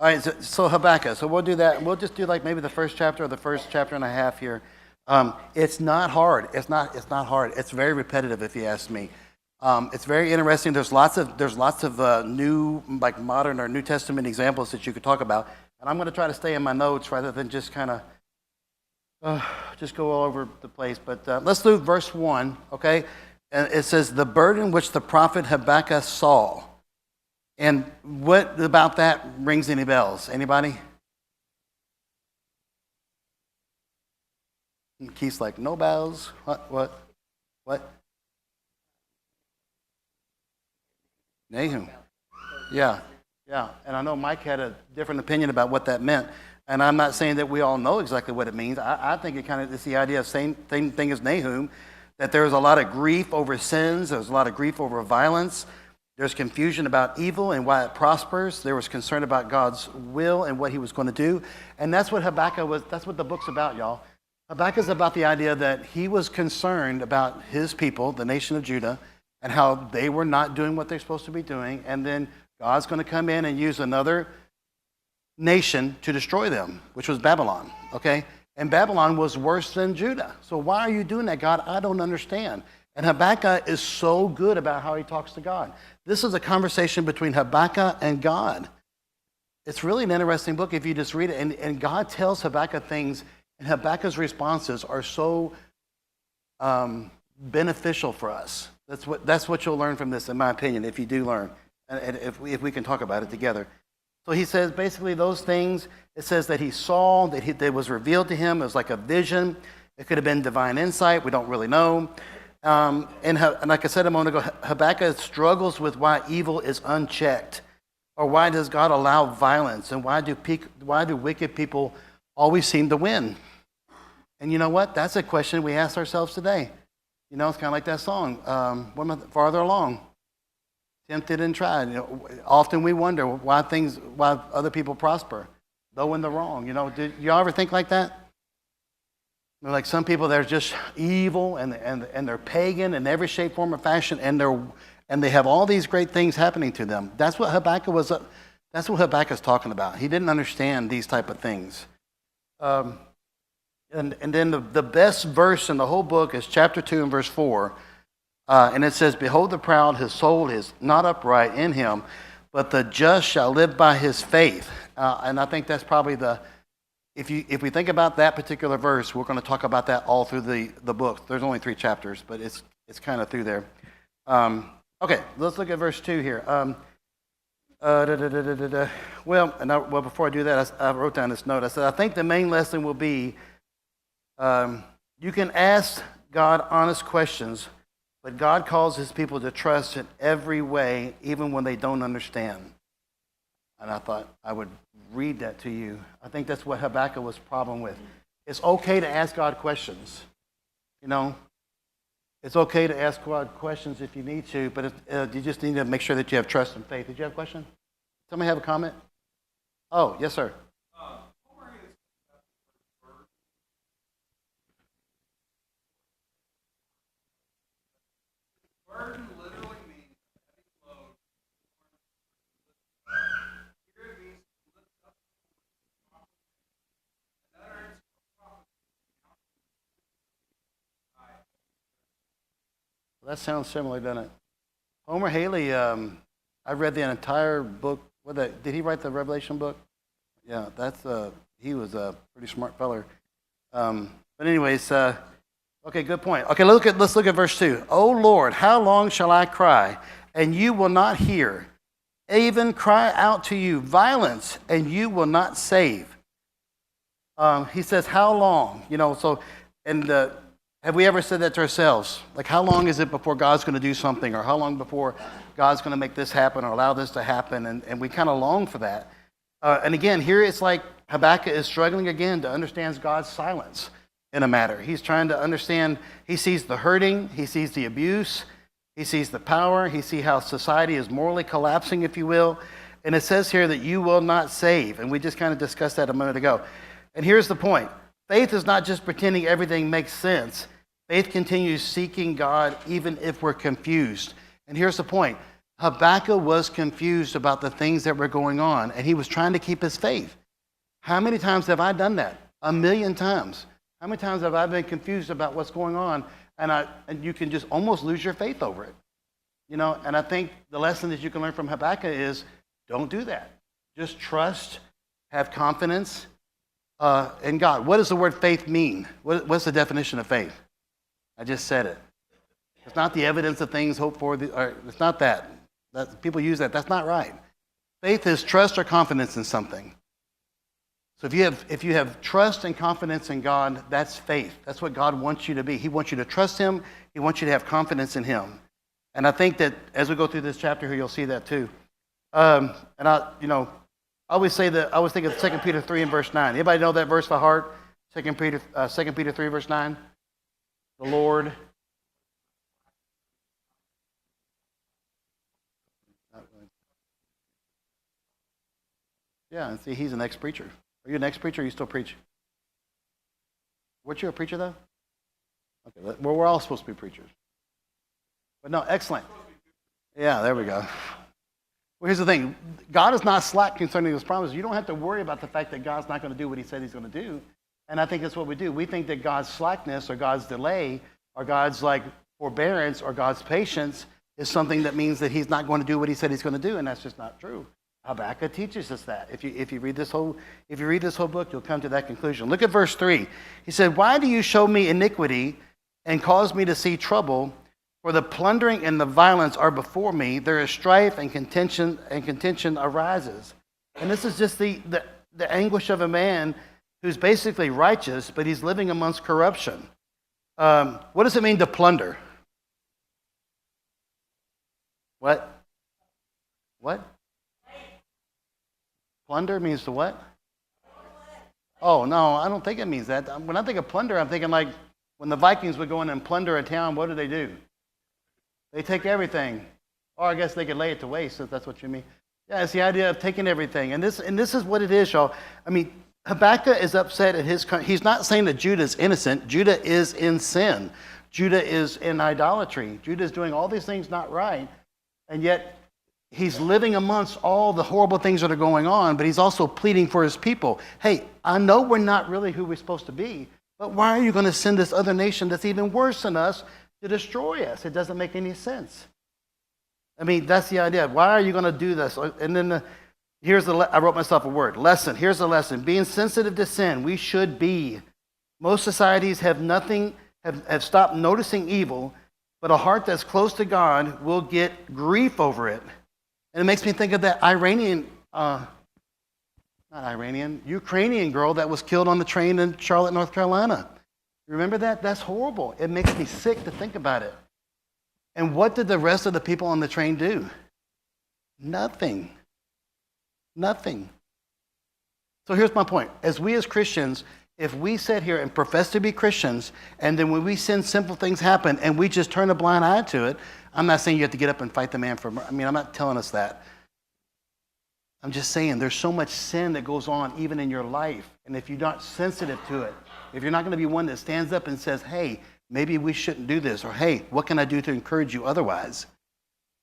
All right, so Habakkuk. So we'll do that. We'll just do like maybe the first chapter or the first chapter and a half here. It's not hard. It's not hard. It's very repetitive, if you ask me. It's very interesting. There's lots of new, like modern or New Testament examples that you could talk about. And I'm going to try to stay in my notes rather than just kind of just go all over the place. But let's do verse 1, okay? And it says, the burden which the prophet Habakkuk saw. And what about that rings any bells? Anybody? Keith's like, no bells. What? Nahum. Yeah. And I know Mike had a different opinion about what that meant. And I'm not saying that we all know exactly what it means. I think it's the idea of same thing as Nahum, that there's a lot of grief over sins. There's a lot of grief over violence. There's confusion about evil and why it prospers. There was concern about God's will and what he was going to do. And that's what Habakkuk was. That's what the book's about, y'all. Habakkuk is about the idea that he was concerned about his people, the nation of Judah, and how they were not doing what they're supposed to be doing. And then God's going to come in and use another nation to destroy them, which was Babylon, okay? And Babylon was worse than Judah. So why are you doing that, God? I don't understand. And Habakkuk is so good about how he talks to God. This is a conversation between Habakkuk and God. It's really an interesting book if you just read it. And God tells Habakkuk things, and Habakkuk's responses are so beneficial for us. That's what you'll learn from this, in my opinion, if you do learn, and if we can talk about it together. So he says basically those things. It says that he saw, that was revealed to him. It was like a vision. It could have been divine insight. We don't really know. And like I said a moment ago, Habakkuk struggles with why evil is unchecked, or why does God allow violence, and why do wicked people always seem to win? And you know what? That's a question we ask ourselves today. You know, it's kind of like that song, Farther Along, Tempted and Tried. You know, often we wonder why other people prosper, though in the wrong. You know, did y'all ever think like that? Like some people, they're just evil and they're pagan in every shape, form, or fashion, and they have all these great things happening to them. That's what Habakkuk was. That's what Habakkuk's talking about. He didn't understand these type of things. And then the best verse in the whole book is chapter 2 and verse 4, and it says, "Behold the proud, his soul is not upright in him, but the just shall live by his faith." And I think that's probably if we think about that particular verse, we're going to talk about that all through the book. There's only 3 chapters, but it's kind of through there. Okay, let's look at verse 2 here. Well, before I do that, I wrote down this note. I said, I think the main lesson will be you can ask God honest questions, but God calls his people to trust in every way, even when they don't understand. And I thought I would read that to you. I think that's what Habakkuk was problem with. It's okay to ask God questions. You know, it's okay to ask God questions if you need to, but you just need to make sure that you have trust and faith. Did you have a question? Somebody have a comment? Oh, yes, sir. Burden literally means heavy load. Here it means to lift up another That sounds similar, doesn't it? Homer Haley, I read the entire book. Did he write the Revelation book? Yeah, he was a pretty smart feller. But anyways, okay, good point. Okay, let's look at verse 2. "O Lord, how long shall I cry, and you will not hear? Even cry out to you violence, and you will not save." He says, how long? You know, so, and have we ever said that to ourselves? Like, how long is it before God's going to do something? Or how long before God's going to make this happen or allow this to happen? And we kind of long for that. And again, here it's like Habakkuk is struggling again to understand God's silence in a matter. He's trying to understand. He sees the hurting. He sees the abuse. He sees the power. He sees how society is morally collapsing, if you will. And it says here that you will not save. And we just kind of discussed that a minute ago. And here's the point. Faith is not just pretending everything makes sense. Faith continues seeking God even if we're confused. And here's the point. Habakkuk was confused about the things that were going on, and he was trying to keep his faith. How many times have I done that? 1,000,000 times. How many times have I been confused about what's going on, and you can just almost lose your faith over it? And I think the lesson that you can learn from Habakkuk is don't do that. Just trust, have confidence in God. What does the word faith mean? What's the definition of faith? I just said it. It's not the evidence of things hoped for. It's not that. People use that. That's not right. Faith is trust or confidence in something. So if you have trust and confidence in God, that's faith. That's what God wants you to be. He wants you to trust Him. He wants you to have confidence in Him. And I think that as we go through this chapter here, you'll see that too. And I always say that I always think of 2 Peter 3 and verse 9. Anybody know that verse by heart? 2 Peter 3 verse 9. The Lord. Yeah, and see, he's an ex-preacher. Are you an ex-preacher or you still preach? Weren't you a preacher, though? Okay, well, we're all supposed to be preachers. But no, excellent. Yeah, there we go. Well, here's the thing. God is not slack concerning His promises. You don't have to worry about the fact that God's not going to do what He said He's going to do. And I think that's what we do. We think that God's slackness or God's delay or God's forbearance or God's patience is something that means that He's not going to do what He said He's going to do, and that's just not true. Habakkuk teaches us that. If you read this whole book, you'll come to that conclusion. Look at verse 3. He said, "Why do you show me iniquity and cause me to see trouble? For the plundering and the violence are before me. There is strife and contention arises." And this is just the anguish of a man who's basically righteous, but he's living amongst corruption. What does it mean to plunder? What? Plunder means to what? Oh, no, I don't think it means that. When I think of plunder, I'm thinking like when the Vikings would go in and plunder a town, what do? They take everything. Or I guess they could lay it to waste, if that's what you mean. Yeah, it's the idea of taking everything. And this is what it is, y'all. I mean, Habakkuk is upset at he's not saying that Judah is innocent. Judah is in sin. Judah is in idolatry. Judah is doing all these things not right. And yet, he's living amongst all the horrible things that are going on, but he's also pleading for his people. Hey, I know we're not really who we're supposed to be, but why are you going to send this other nation that's even worse than us to destroy us? It doesn't make any sense. I mean, that's the idea. Why are you going to do this? And then I wrote myself a word, lesson. Here's the lesson. Being sensitive to sin, we should be. Most societies have stopped noticing evil, but a heart that's close to God will get grief over it. And it makes me think of that Ukrainian girl that was killed on the train in Charlotte, North Carolina. Remember that? That's horrible. It makes me sick to think about it. And what did the rest of the people on the train do? Nothing. So here's my point. As Christians, if we sit here and profess to be Christians, and then when we sin, simple things happen, and we just turn a blind eye to it, I'm not saying you have to get up and fight the man for murder. I mean, I'm not telling us that. I'm just saying there's so much sin that goes on even in your life. And if you're not sensitive to it, if you're not going to be one that stands up and says, hey, maybe we shouldn't do this, or hey, what can I do to encourage you otherwise?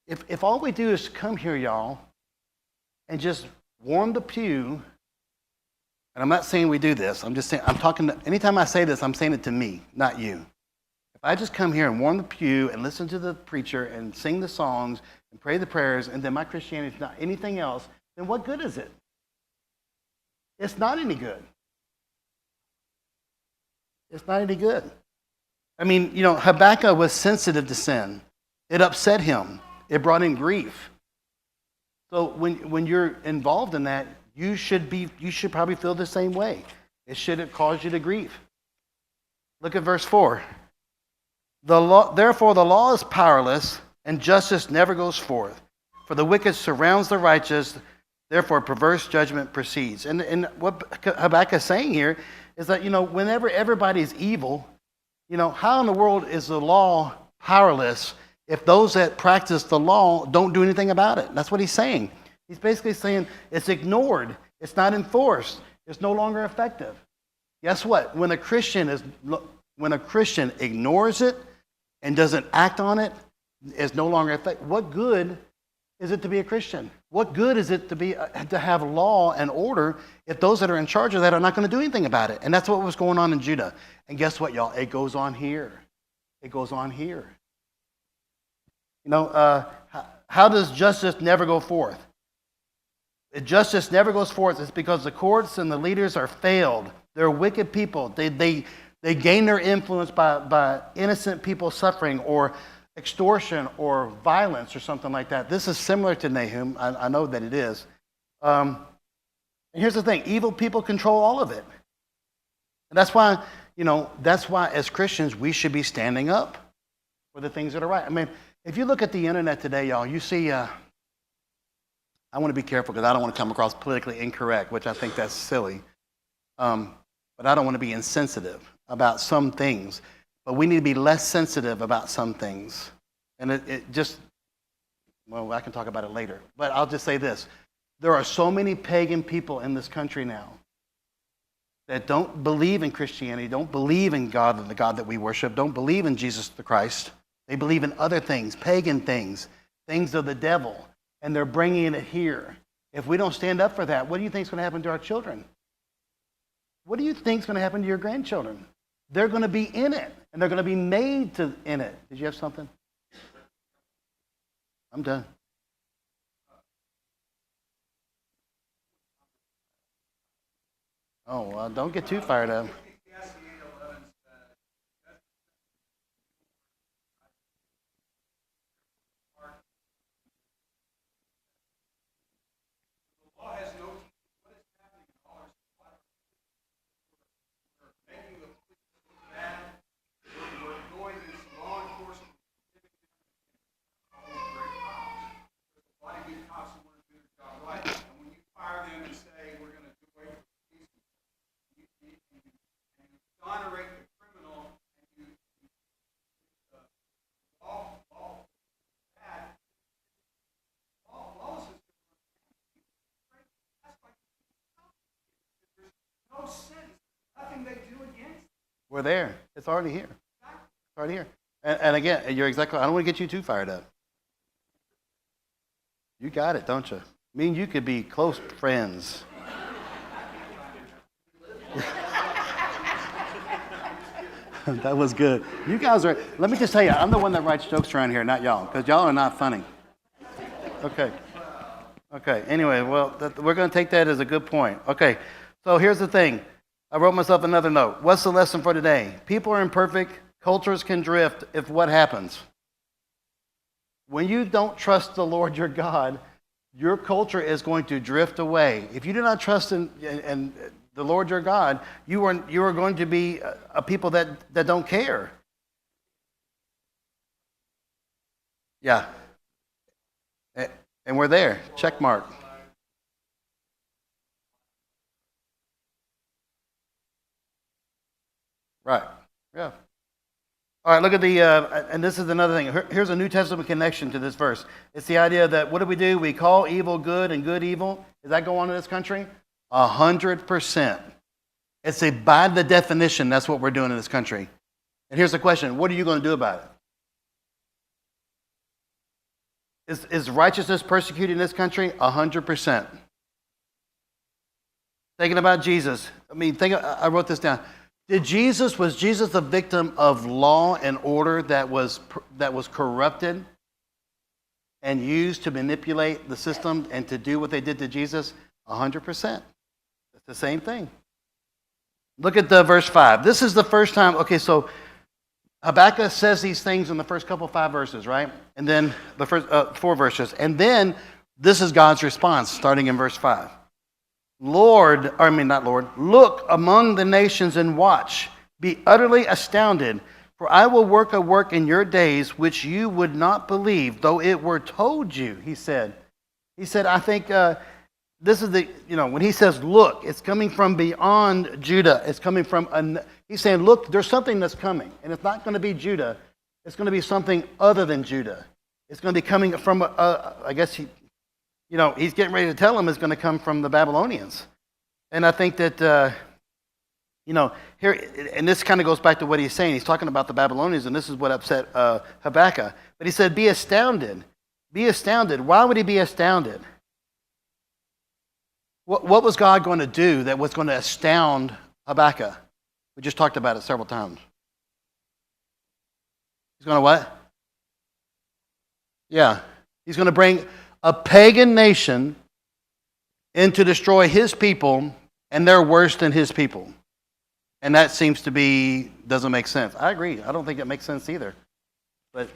If all we do is come here, y'all, and just warm the pew, and I'm not saying we do this, I'm just saying, anytime I say this, I'm saying it to me, not you. If I just come here and warm the pew and listen to the preacher and sing the songs and pray the prayers, and then my Christianity is not anything else, then what good is it? It's not any good. It's not any good. I mean, Habakkuk was sensitive to sin. It upset him. It brought him grief. So when you're involved in that, you should probably feel the same way. It should have caused you to grieve. Look at verse 4. Therefore the law is powerless, and justice never goes forth. For the wicked surrounds the righteous, therefore perverse judgment proceeds. And what Habakkuk is saying here is that, whenever everybody's evil, how in the world is the law powerless if those that practice the law don't do anything about it? That's what he's saying. He's basically saying it's ignored. It's not enforced. It's no longer effective. Guess what? When a Christian ignores it and doesn't act on it, it's no longer effective. What good is it to be a Christian? What good is it to have law and order if those that are in charge of that are not going to do anything about it? And that's what was going on in Judah. And guess what, y'all? It goes on here. It goes on here. You know, how does justice never go forth? If justice never goes forth, it's because the courts and the leaders are failed. They're wicked people. They gain their influence by innocent people suffering or extortion or violence or something like that. This is similar to Nahum. I know that it is. And here's the thing. Evil people control all of it. And that's why as Christians, we should be standing up for the things that are right. I mean, if you look at the internet today, y'all, you see, I want to be careful because I don't want to come across politically incorrect, which I think that's silly. But I don't want to be insensitive about some things. But we need to be less sensitive about some things. And I can talk about it later. But I'll just say this. There are so many pagan people in this country now that don't believe in Christianity, don't believe in God and the God that we worship, don't believe in Jesus the Christ. They believe in other things, pagan things, things of the devil, and they're bringing it here. If we don't stand up for that, what do you think is going to happen to our children? What do you think is going to happen to your grandchildren? They're going to be in it, and they're going to be made in it. Did you have something? I'm done. Oh, well, don't get too fired up. We're there. It's already here. It's already here. And again, you're exactly. I don't want to get you too fired up. You got it, don't you? I mean, you could be close friends. That was good. You guys are. Let me just tell you, I'm the one that writes jokes around here, not y'all, because y'all are not funny. Okay. Anyway, well, we're going to take that as a good point. Okay. So here's the thing. I wrote myself another note. What's the lesson for today? People are imperfect. Cultures can drift if what happens? When you don't trust the Lord your God, your culture is going to drift away. If you do not trust in the Lord your God, you are going to be a people that don't care. Yeah. And we're there. Check mark. Right. Yeah. All right, look at and this is another thing. Here's a New Testament connection to this verse. It's the idea that what do? We call evil good and good evil. Does that go on in this country? 100%. It's by the definition, that's what we're doing in this country. And here's the question. What are you going to do about it? Is righteousness persecuted in this country? 100%. Thinking about Jesus. I wrote this down. Was Jesus a victim of law and order that was corrupted and used to manipulate the system and to do what they did to Jesus? 100%. It's the same thing. Look at verse 5. This is the first time. Okay, so Habakkuk says these things in the first 5 verses, right? And then the first 4 verses. And then this is God's response starting in verse 5. Look among the nations and watch. Be utterly astounded, for I will work a work in your days which you would not believe, though it were told you, he said. He said, I think this is when he says, look, it's coming from beyond Judah. It's coming from, he's saying, look, there's something that's coming. And it's not going to be Judah. It's going to be something other than Judah. It's going to be coming from, I guess he's getting ready to tell him it's going to come from the Babylonians. And I think that, here, and this kind of goes back to what he's saying. He's talking about the Babylonians, and this is what upset Habakkuk. But he said, be astounded. Be astounded. Why would he be astounded? What was God going to do that was going to astound Habakkuk? We just talked about it several times. He's going to what? Yeah. He's going to bring a pagan nation in to destroy his people, and they're worse than his people. And that seems to be, doesn't make sense. I agree. I don't think it makes sense either. But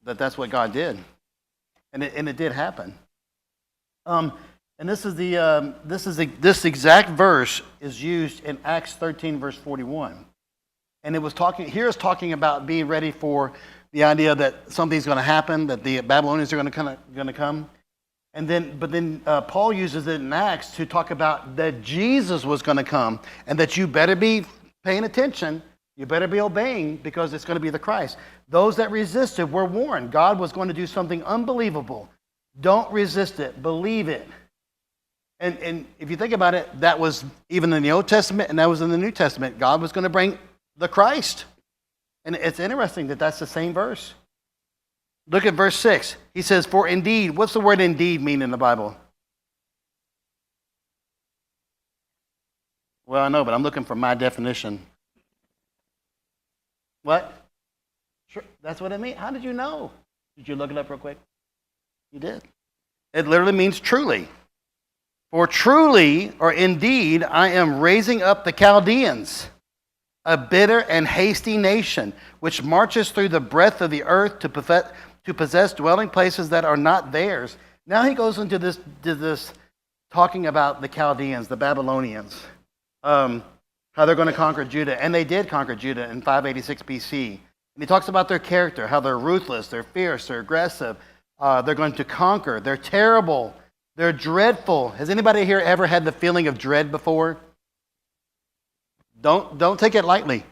that's what God did. And it did happen. And this exact verse is used in Acts 13, verse 41. And it was talking about being ready for the idea that something's going to happen, that the Babylonians are going to come. But then Paul uses it in Acts to talk about that Jesus was going to come, and that you better be paying attention, you better be obeying, because it's going to be the Christ. Those that resisted were warned. God was going to do something unbelievable. Don't resist it. Believe it. And if you think about it, that was even in the Old Testament, and that was in the New Testament. God was going to bring the Christ. And it's interesting that that's the same verse. Look at verse 6. He says, for indeed, what's the word indeed mean in the Bible? Well, I know, but I'm looking for my definition. What? Sure, that's what it means. How did you know? Did you look it up real quick? You did. It literally means truly. For truly, or indeed, I am raising up the Chaldeans, a bitter and hasty nation, which marches through the breadth of the earth to possess dwelling places that are not theirs. Now he goes into this talking about the Chaldeans, the Babylonians, how they're going to conquer Judah. And they did conquer Judah in 586 BC. And he talks about their character, how they're ruthless, they're fierce, they're aggressive, they're going to conquer, they're terrible, they're dreadful. Has anybody here ever had the feeling of dread before? Don't take it lightly.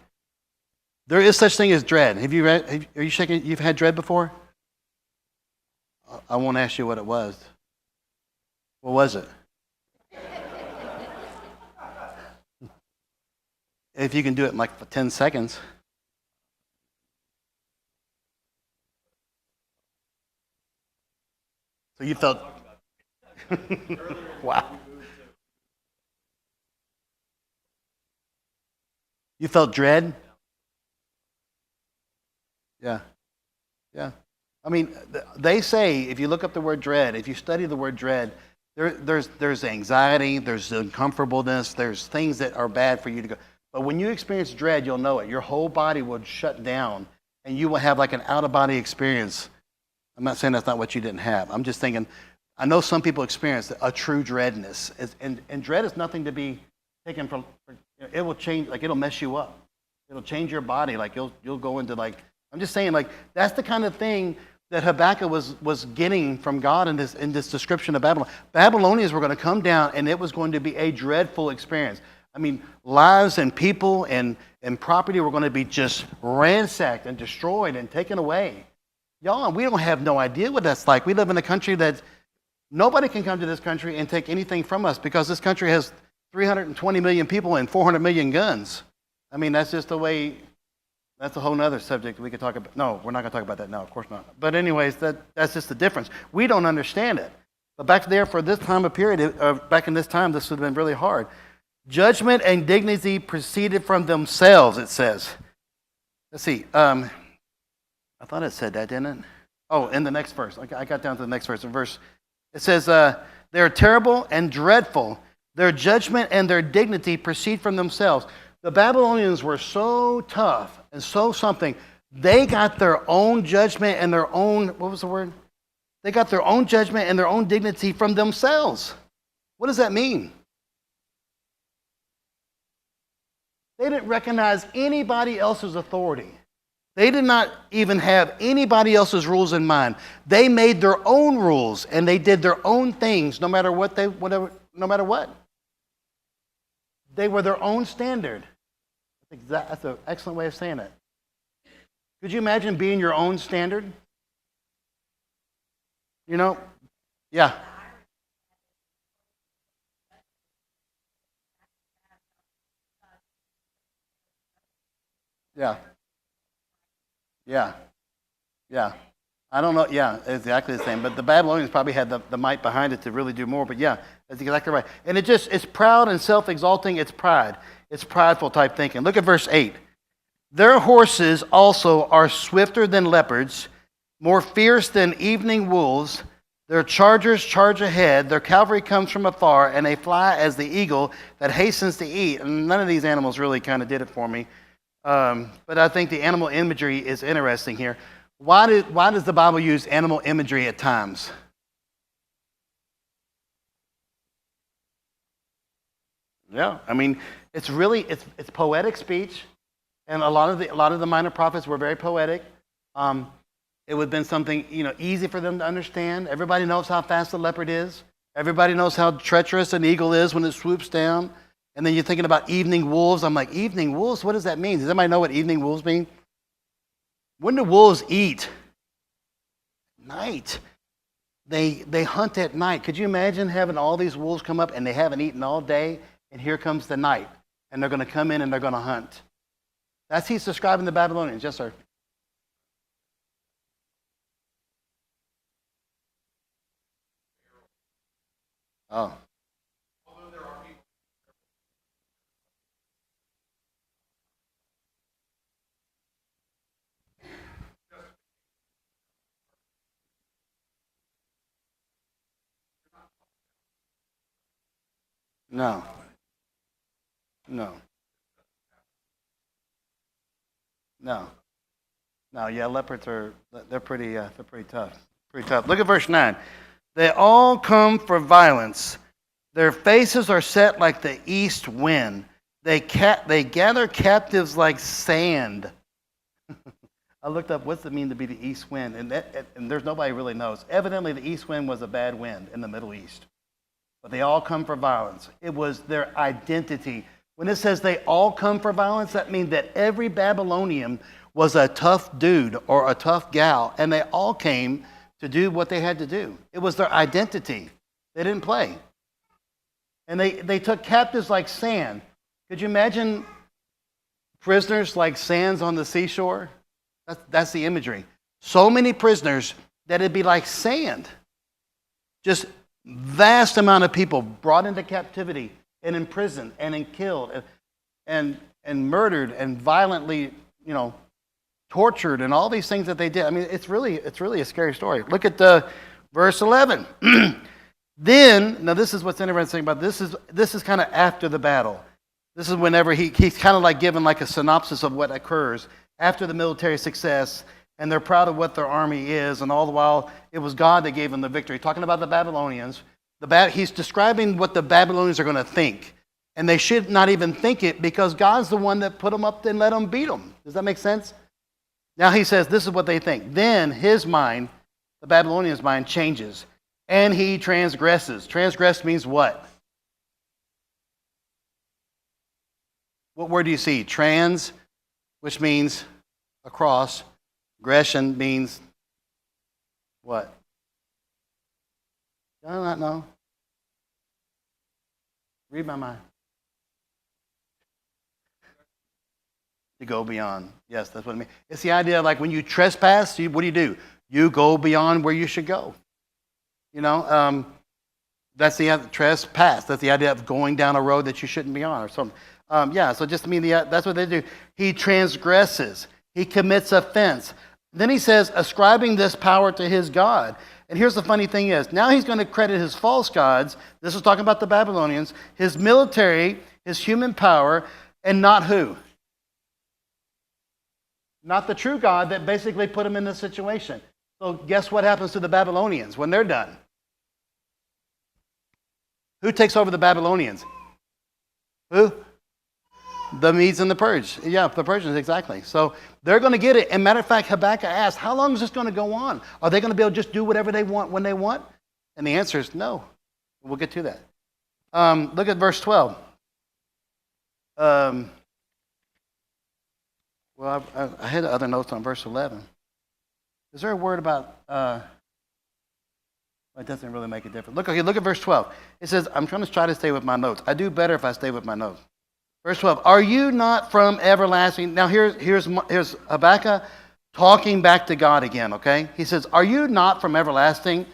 There is such thing as dread. Are you shaking? You've had dread before? I won't ask you what it was. What was it? If you can do it in like 10 seconds. So you felt... Wow. You felt dread? Yeah. Yeah. I mean, they say, if you look up the word dread, if you study the word dread, there's anxiety, there's uncomfortableness, there's things that are bad for you to go. But when you experience dread, you'll know it. Your whole body will shut down, and you will have like an out-of-body experience. I'm not saying that's not what you didn't have. I'm just thinking, I know some people experience a true dreadness. And dread is nothing to be taken from, it will change, like it'll mess you up. It'll change your body. Like you'll go into like, I'm just saying, like that's the kind of thing that Habakkuk was getting from God in this description of Babylon. Babylonians were going to come down, and it was going to be a dreadful experience. I mean, lives and people and property were going to be just ransacked and destroyed and taken away. Y'all, we don't have no idea what that's like. We live in a country that nobody can come to this country and take anything from us, because this country has 320 million people and 400 million guns. I mean, that's just the way. That's a whole other subject we could talk about. No, we're not going to talk about that now, of course not. But anyways, that's just the difference. We don't understand it. But back there for this time of period, back in this time, this would have been really hard. Judgment and dignity proceeded from themselves, it says. Let's see. I thought it said that, didn't it? Oh, in the next verse. I got down to the next verse. It says, they're terrible and dreadful. Their judgment and their dignity proceed from themselves. The Babylonians were so tough and so something. They got their own judgment and their own, what was the word? They got their own judgment and their own dignity from themselves. What does that mean? They didn't recognize anybody else's authority. They did not even have anybody else's rules in mind. They made their own rules, and they did their own things no matter what. They were their own standard. That's an excellent way of saying it. Could you imagine being your own standard? You know? Yeah. Yeah. Yeah. Yeah. I don't know. Yeah, exactly the same. But the Babylonians probably had the might behind it to really do more. But yeah, that's exactly right. And it's proud and self-exalting. It's pride. It's prideful type thinking. Look at verse 8. Their horses also are swifter than leopards, more fierce than evening wolves. Their chargers charge ahead. Their cavalry comes from afar, and they fly as the eagle that hastens to eat. And none of these animals really kind of did it for me. But I think the animal imagery is interesting here. Why does the Bible use animal imagery at times? Yeah, I mean, it's poetic speech, and a lot of the minor prophets were very poetic. It would have been something easy for them to understand. Everybody knows how fast the leopard is. Everybody knows how treacherous an eagle is when it swoops down. And then you're thinking about evening wolves. I'm like, evening wolves? What does that mean? Does anybody know what evening wolves mean? When do wolves eat? Night. They hunt at night. Could you imagine having all these wolves come up and they haven't eaten all day, and here comes the night, and they're going to come in and they're going to hunt? He's describing the Babylonians. Yes, sir. Oh. No. No. No. No. Yeah, leopards they're pretty tough. Pretty tough. Look at verse 9. They all come for violence. Their faces are set like the east wind. They gather captives like sand. I looked up what's it mean to be the east wind, and there's nobody really knows. Evidently, the east wind was a bad wind in the Middle East. But they all come for violence. It was their identity. When it says they all come for violence, that means that every Babylonian was a tough dude or a tough gal, and they all came to do what they had to do. It was their identity. They didn't play. And they took captives like sand. Could you imagine prisoners like sands on the seashore? That's the imagery. So many prisoners that it'd be like sand. Just vast amount of people brought into captivity and imprisoned and killed and murdered and violently, tortured and all these things that they did. I mean, it's really a scary story. Look at verse 11. Then, now this is what's interesting about this is kind of after the battle. This is whenever he's kind of like giving like a synopsis of what occurs after the military success, and they're proud of what their army is, and all the while it was God that gave them the victory. Talking about the Babylonians, he's describing what the Babylonians are going to think, and they should not even think it because God's the one that put them up and let them beat them. Does that make sense? Now he says this is what they think. Then his mind, the Babylonians' mind, changes, and he transgresses. Transgress means what? What word do you see? Trans, which means across. Aggression means what? I do not know. Read my mind. To go beyond. Yes, that's what I mean. It's the idea of like when you trespass, what do? You go beyond where you should go. That's the trespass. That's the idea of going down a road that you shouldn't be on or something. So just to mean that's what they do. He transgresses. He commits offense. Then he says, ascribing this power to his God. And here's the funny thing is, now he's going to credit his false gods. This is talking about the Babylonians, his military, his human power, and not who? Not the true God that basically put him in this situation. So guess what happens to the Babylonians when they're done? Who takes over the Babylonians? Who? The Medes and the Persians. Yeah, the Persians, exactly. So they're going to get it. And matter of fact, Habakkuk asked, how long is this going to go on? Are they going to be able to just do whatever they want when they want? And the answer is no. We'll get to that. Look at verse 12. I had other notes on verse 11. Is there a word about... it doesn't really make a difference. Look at verse 12. It says, I'm trying to try to stay with my notes. I do better if I stay with my notes. Verse 12, are you not from everlasting? Now here's Habakkuk talking back to God again, okay? He says, are you not from everlasting,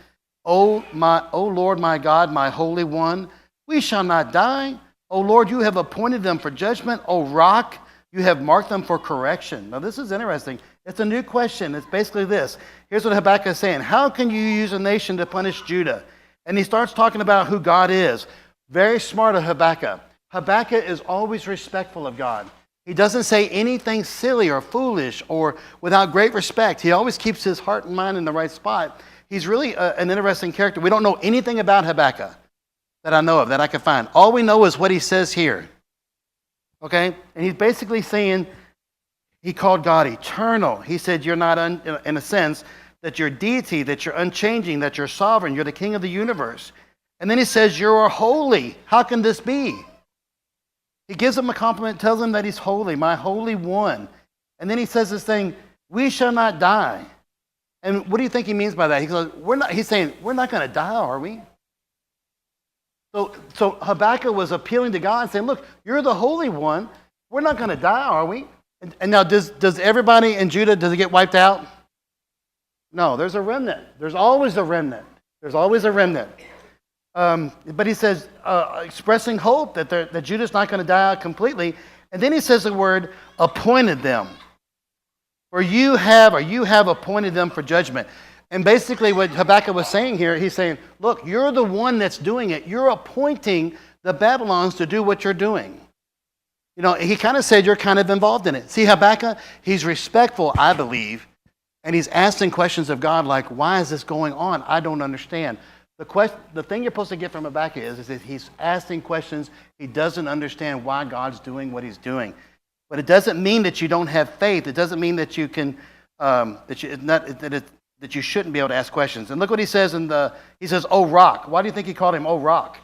O Lord my God, my Holy One? We shall not die. O Lord, you have appointed them for judgment. O rock, you have marked them for correction. Now this is interesting. It's a new question. It's basically this. Here's what Habakkuk is saying. How can you use a nation to punish Judah? And he starts talking about who God is. Very smart of Habakkuk. Habakkuk is always respectful of God. He doesn't say anything silly or foolish or without great respect. He always keeps his heart and mind in the right spot. He's really an interesting character. We don't know anything about Habakkuk that I know of, that I can find. All we know is what he says here. Okay? And he's basically saying, he called God eternal. He said, you're not, in a sense, that you're deity, that you're unchanging, that you're sovereign, you're the king of the universe. And then he says, you are holy. How can this be? He gives him a compliment, tells him that he's holy, my Holy One. And then he says this thing, we shall not die. And what do you think he means by that? He's saying, we're not going to die, are we? So Habakkuk was appealing to God and saying, look, you're the Holy One. We're not going to die, are we? And now, does everybody in Judah, does it get wiped out? No, there's a remnant. There's always a remnant. There's always a remnant. But he says, expressing hope that Judah's not going to die out completely. And then he says the word, appointed them. For you have appointed them for judgment. And basically what Habakkuk was saying here, he's saying, look, you're the one that's doing it. You're appointing the Babylons to do what you're doing. You know, he kind of said you're kind of involved in it. See, Habakkuk, he's respectful, I believe, and he's asking questions of God like, why is this going on? I don't understand. The thing you're supposed to get from Habakkuk is that he's asking questions. He doesn't understand why God's doing what he's doing. But it doesn't mean that you don't have faith. It doesn't mean that you can that you shouldn't be able to ask questions. And look what he says he says, "Oh rock." Why do you think he called him "Oh rock"?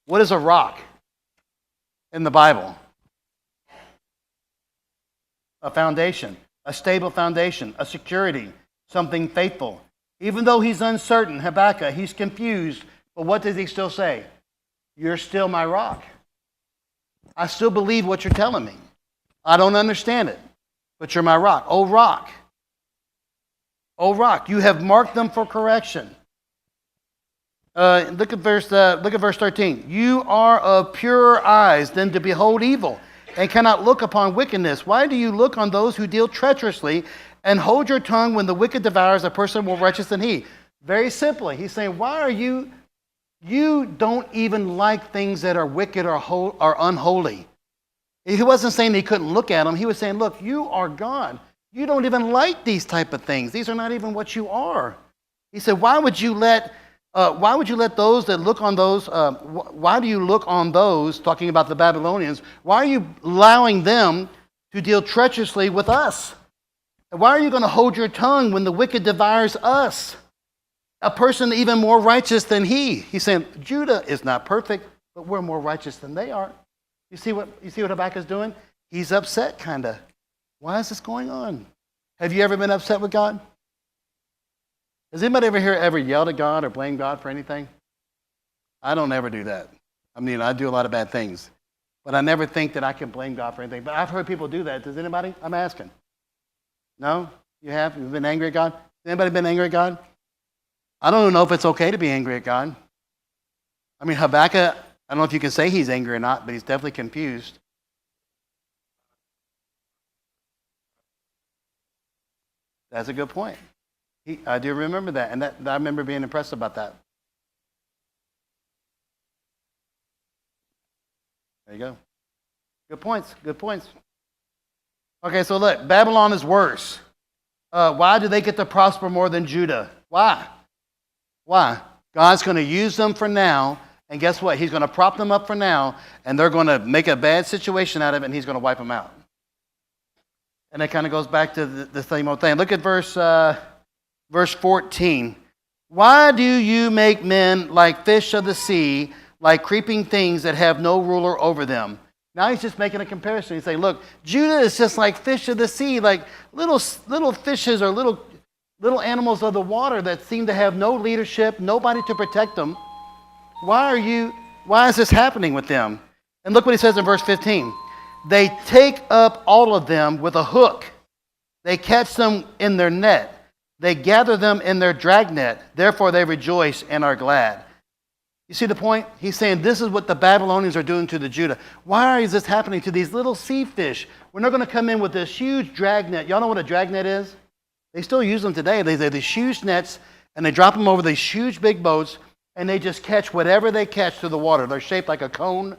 What is a rock in the Bible? A foundation, a stable foundation, a security, something faithful. Even though he's uncertain, Habakkuk, he's confused, but what does he still say? You're still my rock. I still believe what you're telling me. I don't understand it, but you're my rock. Oh rock. Oh rock, you have marked them for correction. Look at verse 13. You are of purer eyes than to behold evil, and cannot look upon wickedness. Why do you look on those who deal treacherously, and hold your tongue when the wicked devours a person more righteous than he? Very simply, he's saying, why are you don't even like things that are wicked or unholy. He wasn't saying he couldn't look at them. He was saying, look, you are God. You don't even like these type of things. These are not even what you are. He said, why would you let those that look on those, why do you look on those, talking about the Babylonians, why are you allowing them to deal treacherously with us? And why are you going to hold your tongue when the wicked devours us? A person even more righteous than he. He's saying, Judah is not perfect, but we're more righteous than they are. You see what Habakkuk is doing? He's upset, kind of. Why is this going on? Have you ever been upset with God? Has anybody ever yelled at God or blamed God for anything? I don't ever do that. I mean, I do a lot of bad things, but I never think that I can blame God for anything. But I've heard people do that. Does anybody? I'm asking. No? You have? You've been angry at God? Has anybody been angry at God? I don't know if it's okay to be angry at God. I mean, Habakkuk, I don't know if you can say he's angry or not, but he's definitely confused. That's a good point. I do remember that, and I remember being impressed about that. There you go. Good points. Good points. Okay, so look, Babylon is worse. Why do they get to prosper more than Judah? Why? Why? God's going to use them for now, and guess what? He's going to prop them up for now, and they're going to make a bad situation out of it, and he's going to wipe them out. And it kind of goes back to the same old thing. Look at verse 14. Why do you make men like fish of the sea, like creeping things that have no ruler over them? Now he's just making a comparison. He's saying, look, Judah is just like fish of the sea, like little fishes or little animals of the water that seem to have no leadership, nobody to protect them. Why is this happening with them? And look what he says in verse 15. They take up all of them with a hook. They catch them in their net. They gather them in their dragnet. Therefore they rejoice and are glad. You see the point? He's saying this is what the Babylonians are doing to the Judah. Why is this happening to these little sea fish? We're not going to come in with this huge dragnet. Y'all know what a dragnet is? They still use them today. They have these huge nets, and they drop them over these huge big boats, and they just catch whatever they catch through the water. They're shaped like a cone,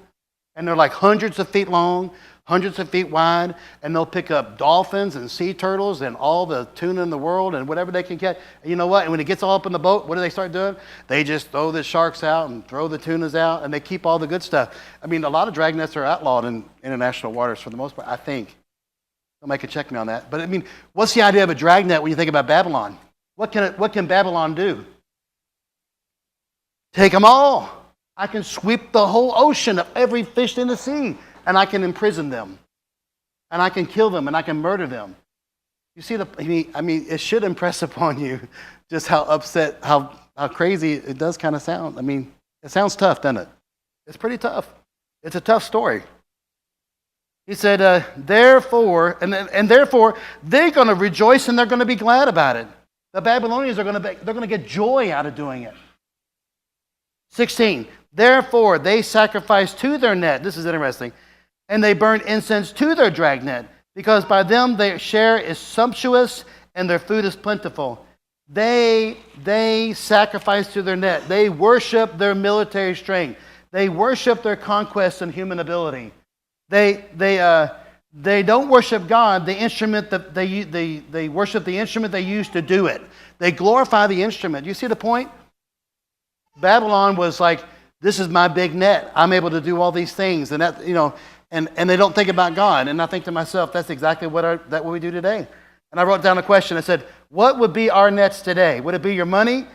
and they're like hundreds of feet long, hundreds of feet wide, and they'll pick up dolphins and sea turtles and all the tuna in the world and whatever they can catch. And you know what? And when it gets all up in the boat, what do they start doing? They just throw the sharks out and throw the tunas out, and they keep all the good stuff. I mean, a lot of dragnets are outlawed in international waters for the most part, I think. Somebody can check me on that. But I mean, what's the idea of a dragnet when you think about Babylon? What can Babylon do? Take them all. I can sweep the whole ocean of every fish in the sea, and I can imprison them, and I can kill them, and I can murder them. You see, I mean, it should impress upon you just how upset, how crazy it does kind of sound. I mean, it sounds tough, doesn't it? It's pretty tough. It's a tough story. He said, therefore, and therefore, they're going to rejoice and they're going to be glad about it. The Babylonians they're going to get joy out of doing it. 16, therefore, they sacrifice to their net. This is interesting. And they burn incense to their dragnet, because by them their share is sumptuous and their food is plentiful. They sacrifice to their net. They worship their military strength. They worship their conquest and human ability. They don't worship God, the instrument that they worship the instrument they use to do it. They glorify the instrument. You see the point? Babylon was like, this is my big net. I'm able to do all these things, and that, you know, and they don't think about God. And I think to myself, that's exactly what we do today. And I wrote down a question. I said, what would be our nets today? Would it be your money?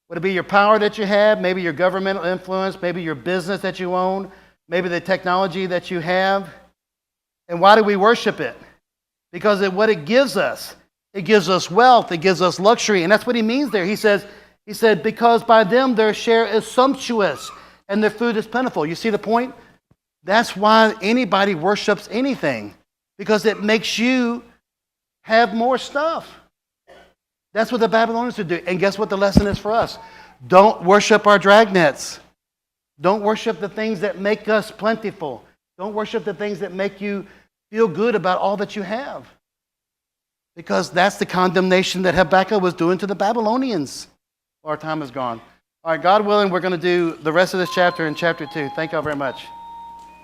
Would it be your power that you have? Maybe your governmental influence? Maybe your business that you own? Maybe the technology that you have? And why do we worship it? Because of what it gives us. It gives us wealth. It gives us luxury. And that's what he means there. He said, because by them their share is sumptuous and their food is plentiful. You see the point? That's why anybody worships anything, because it makes you have more stuff. That's what the Babylonians would do. And guess what the lesson is for us? Don't worship our dragnets. Don't worship the things that make us plentiful. Don't worship the things that make you feel good about all that you have. Because that's the condemnation that Habakkuk was doing to the Babylonians. Our time is gone. All right, God willing, we're going to do the rest of this chapter in chapter 2. Thank you all very much.